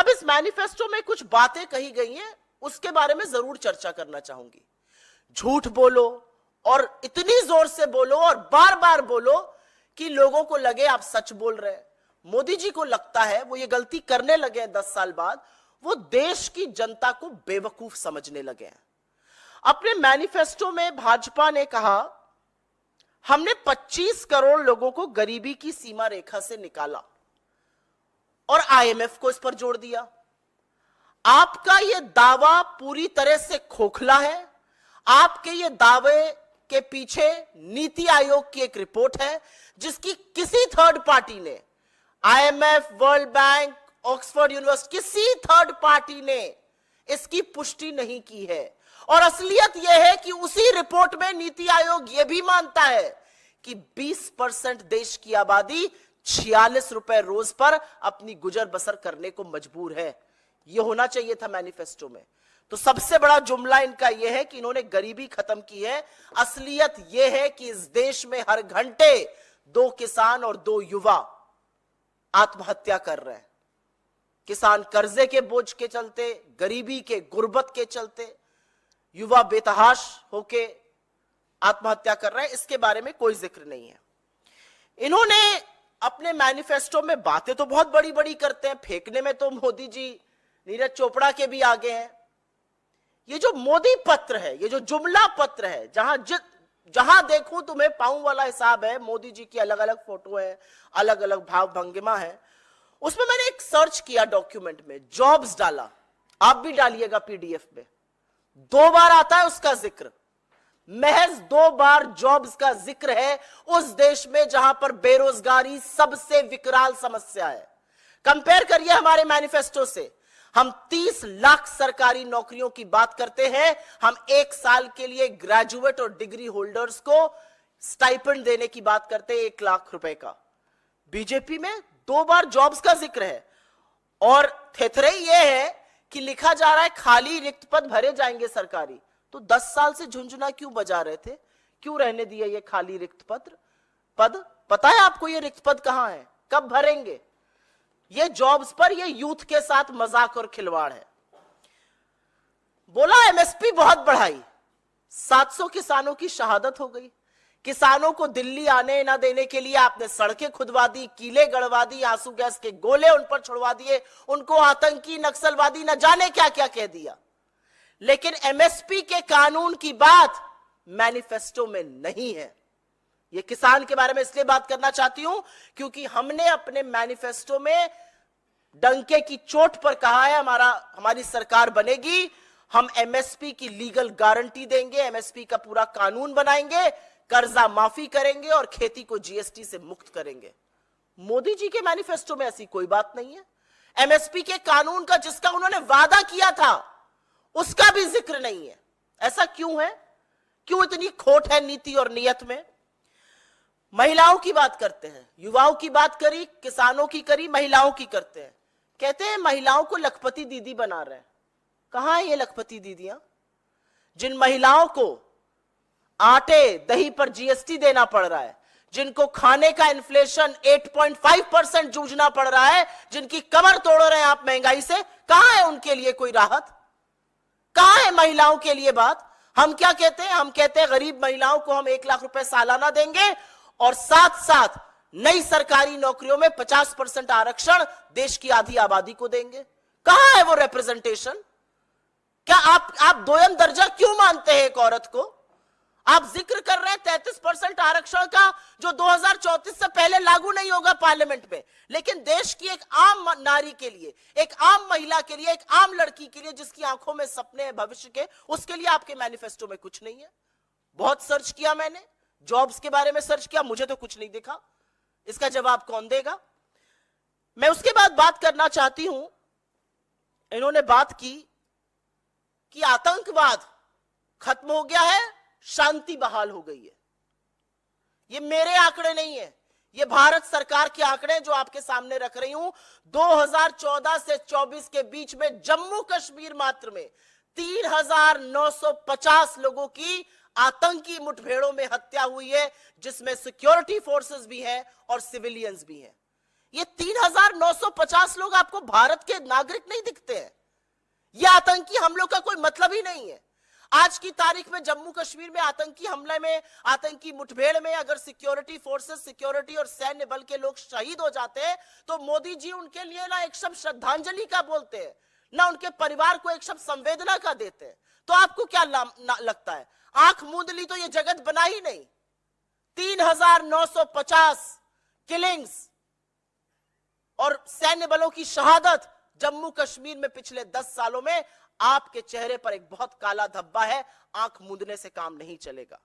अब इस मैनिफेस्टो में कुछ बातें कही गई हैं, उसके बारे में जरूर चर्चा करना चाहूंगी। झूठ बोलो और इतनी जोर से बोलो और बार बार बोलो कि लोगों को लगे आप सच बोल रहे हैं। मोदी जी को लगता है वो ये गलती करने लगे हैं 10 साल बाद, वो देश की जनता को बेवकूफ समझने लगे हैं। अपने मैनिफेस्टो में भाजपा ने कहा हमने 25 करोड़ लोगों को गरीबी की सीमा रेखा से निकाला और आईएमएफ को इस पर जोड़ दिया। आपका यह दावा पूरी तरह से खोखला है। आपके ये दावे के पीछे नीति आयोग की एक रिपोर्ट है जिसकी किसी थर्ड पार्टी ने, IMF, world bank, Oxford university, किसी थर्ड पार्टी ने इसकी पुष्टि नहीं की है। और असलियत यह है कि उसी रिपोर्ट में नीति आयोग यह भी मानता है कि 20% देश की आबादी 46 रुपए रोज पर अपनी गुजर बसर करने को मजबूर है। यह होना चाहिए था मैनिफेस्टो में। तो सबसे बड़ा जुमला इनका यह है कि इन्होंने गरीबी खत्म की है। असलियत यह है कि इस देश में हर घंटे 2 किसान और 2 युवा आत्महत्या कर रहे हैं। किसान कर्जे के बोझ के चलते, गरीबी के, गुर्बत के चलते युवा बेतहाश होके आत्महत्या कर रहे हैं। इसके बारे में कोई जिक्र नहीं है। इन्होंने अपने मैनिफेस्टो में बातें तो बहुत बड़ी बड़ी करते हैं, फेंकने में तो मोदी जी नीरज चोपड़ा के भी आगे हैं। ये जो मोदी पत्र है, ये जो जुमला पत्र है, जहां देखूं तुम्हें पाऊं वाला हिसाब है, मोदी जी की अलग अलग फोटो है, अलग अलग भाव भंगिमा है। उसमें मैंने एक सर्च किया डॉक्यूमेंट में, जॉब्स डाला, आप भी डालिएगा पीडीएफ में। 2 बार आता है उसका जिक्र, महज 2 बार जॉब्स का जिक्र है उस देश में जहां पर बेरोजगारी सबसे विकराल समस्या है। कंपेयर करिए हमारे मैनिफेस्टो से। हम 30 लाख सरकारी नौकरियों की बात करते हैं। हम 1 साल के लिए ग्रेजुएट और डिग्री होल्डर्स को स्टाइपेंड देने की बात करते हैं, 1 लाख रुपए का। बीजेपी में 2 बार जॉब्स का जिक्र है और थेथरे यह है कि लिखा जा रहा है खाली रिक्त पद भरे जाएंगे सरकारी। तो 10 साल से झुंझुना क्यों बजा रहे थे? क्यों रहने दिया ये खाली रिक्त पद? पता है आपको ये रिक्त पद कहां है, कब भरेंगे? ये जॉब्स पर ये यूथ के साथ मजाक और खिलवाड़ है। बोला एमएसपी बहुत बढ़ाई, 700 किसानों की शहादत हो गई। किसानों को दिल्ली आने ना देने के लिए आपने सड़कें खुदवा दी, कीले गड़वा दी, आंसू गैस के गोले उन पर छुड़वा दिए, उनको आतंकी, नक्सलवादी न जाने क्या क्या कह दिया। लेकिन एमएसपी के कानून की बात मैनिफेस्टो में नहीं है। ये किसान के बारे में इसलिए बात करना चाहती हूं क्योंकि हमने अपने मैनिफेस्टो में डंके की चोट पर कहा है हमारी सरकार बनेगी, हम एमएसपी की लीगल गारंटी देंगे, एमएसपी का पूरा कानून बनाएंगे, कर्जा माफी करेंगे और खेती को जीएसटी से मुक्त करेंगे। मोदी जी के मैनिफेस्टो में ऐसी कोई बात नहीं है। एमएसपी के कानून का जिसका उन्होंने वादा किया था उसका भी जिक्र नहीं है। ऐसा क्यों है? क्यों इतनी खोट है नीति और नियत में? महिलाओं की बात करते हैं, युवाओं की बात करी, किसानों की करी, महिलाओं की करते हैं। कहते हैं महिलाओं को लखपति दीदी बना रहे हैं। कहां है ये लखपति दीदियां? जिन महिलाओं को आटे दही पर जीएसटी देना पड़ रहा है, जिनको खाने का इन्फ्लेशन 8.5% जूझना पड़ रहा है, जिनकी कमर तोड़ रहे हैं आप महंगाई से, कहां है उनके लिए कोई राहत? कहां है महिलाओं के लिए बात? हम क्या कहते हैं? हम कहते हैं गरीब महिलाओं को हम 1 लाख रुपए सालाना देंगे और साथ साथ नई सरकारी नौकरियों में 50% आरक्षण देश की आधी आबादी को देंगे। कहां है वो रिप्रेजेंटेशन? क्या आप दोयम दर्जा क्यों मानते हैं एक औरत को? आप जिक्र कर रहे हैं 33% आरक्षण का, जो 2034 से पहले लागू नहीं होगा पार्लियामेंट में, लेकिन देश की एक आम नारी के लिए, एक आम महिला के लिए, एक आम लड़की के लिए जिसकी आंखों में सपने हैं भविष्य के, उसके लिए आपके मैनिफेस्टो में कुछ नहीं है। बहुत सर्च किया मैंने, जॉब्स के बारे में सर्च किया, मुझे तो कुछ नहीं दिखा। इसका जवाब कौन देगा? मैं उसके बाद बात करना चाहती हूं, इन्होंने बात की कि आतंकवाद खत्म हो गया है, शांति बहाल हो गई है। ये मेरे आंकड़े नहीं है, ये भारत सरकार के आंकड़े जो आपके सामने रख रही हूं। 2014 से 24 के बीच में जम्मू कश्मीर मात्र में 3,950 लोगों की आतंकी मुठभेड़ों में हत्या हुई है, जिसमें सिक्योरिटी फोर्सेस भी हैं और सिविलियंस भी हैं। ये 3,950 लोग आपको भारत के नागरिक नहीं दिखते हैं। ये आतंकी हमलों का कोई मतलब ही नहीं है। आज की तारीख में जम्मू कश्मीर में आतंकी हमले में, आतंकी मुठभेड़ में अगर सिक्योरिटी फोर्सेस, सिक्योरिटी और सैन्य बल के लोग शहीद हो जाते हैं तो मोदी जी उनके लिए ना एक शब्द श्रद्धांजलि का बोलते हैं, ना उनके परिवार को एक शब्द संवेदना का देते हैं। तो आपको क्या लगता है, आंख मूंद ली तो ये जगत बना ही नहीं। 3,950 किलिंग्स और सैन्य बलों की शहादत जम्मू कश्मीर में पिछले 10 सालों में, आपके चेहरे पर एक बहुत काला धब्बा है। आंख मूंदने से काम नहीं चलेगा।